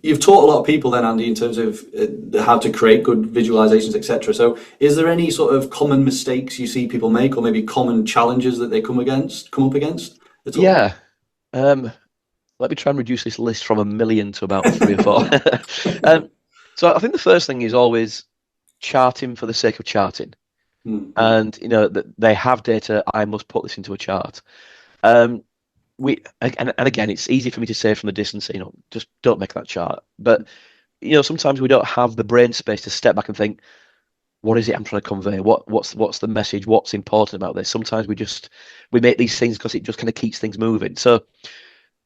You've taught a lot of people then, Andy, in terms of how to create good visualizations, etc. So, is there any sort of common mistakes you see people make, or maybe common challenges that they come up against at all? Yeah. Um, Let me try and reduce this list from a million to about three or four. um, so I think the first thing is always charting for the sake of charting. Mm, And that they have data, I must put this into a chart. Um, and again, it's easy for me to say from the distance, just don't make that chart. But sometimes we don't have the brain space to step back and think, what is it I'm trying to convey? What's the message? What's important about this? Sometimes we make these things because it just kind of keeps things moving. So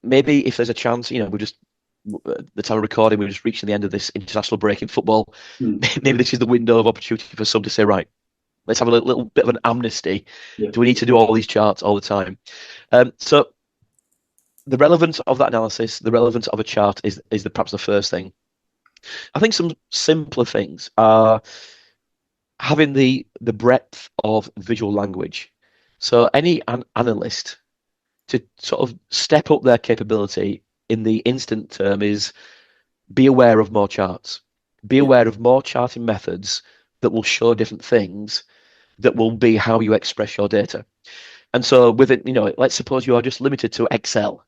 maybe if there's a chance, we just the time of recording, we're just reaching the end of this international break in football. mm, Maybe this is the window of opportunity for some to say, right, let's have a little bit of an amnesty. yeah, Do we need to do all these charts all the time? So the relevance of that analysis, the relevance of a chart is perhaps the first thing. I think some simpler things are having the breadth of visual language. So any analyst to sort of step up their capability in the instant term is be aware of more charts. Be yeah, aware of more charting methods that will show different things that will be how you express your data. And so with it, let's suppose you are just limited to Excel.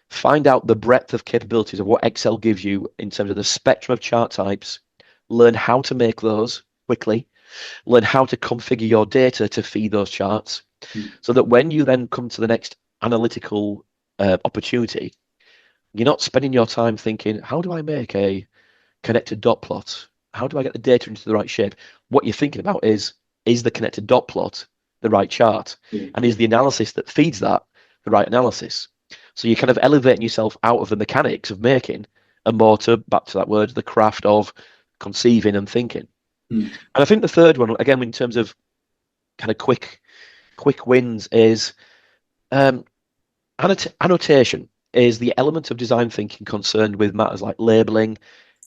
Find out the breadth of capabilities of what Excel gives you in terms of the spectrum of chart types. Learn how to make those quickly. Learn how to configure your data to feed those charts mm, so that when you then come to the next analytical opportunity, you're not spending your time thinking, how do I make a connected dot plot? How do I get the data into the right shape? What you're thinking about is the connected dot plot the right chart? yeah, And is the analysis that feeds that the right analysis? So you're kind of elevating yourself out of the mechanics of making and more to, back to that word, the craft of conceiving and thinking. mm, And I think the third one, again, in terms of kind of quick wins, is um, annotation is the element of design thinking concerned with matters like labeling,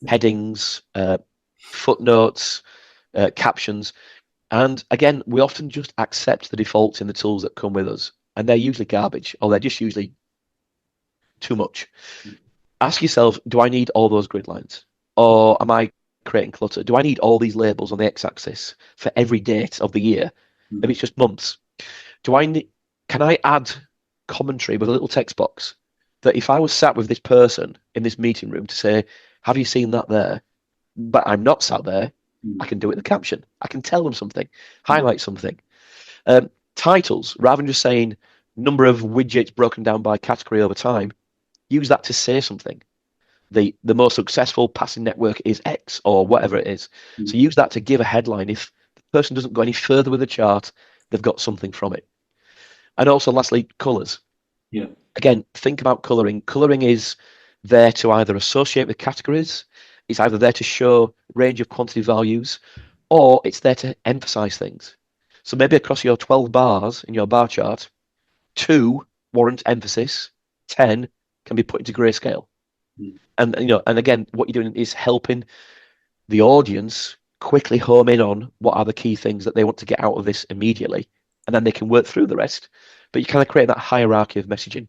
headings, footnotes, captions. And again, we often just accept the defaults in the tools that come with us. And they're usually garbage, or they're just usually too much. Ask yourself, do I need all those grid lines? Or am I creating clutter? Do I need all these labels on the x-axis for every date of the year? mm, Maybe it's just months. Do I need, can I add commentary with a little text box that if I was sat with this person in this meeting room to say, have you seen that there? But I'm not sat there, I mm, can do it in the caption. I can tell them something, mm, highlight something. Titles, rather than just saying number of widgets broken down by category over time, use that to say something. The most successful passing network is X or whatever it is. mm, So use that to give a headline. If the person doesn't go any further with the chart, they've got something from it. And also, lastly, colors. yeah, Again, think about coloring. Coloring is there to either associate with categories, it's either there to show range of quantity values, or it's there to emphasize things. So maybe across your 12 bars in your bar chart, 2 warrant emphasis, 10 can be put into grayscale. mm, And again, what you're doing is helping the audience quickly home in on what are the key things that they want to get out of this immediately, and then they can work through the rest. But you kind of create that hierarchy of messaging.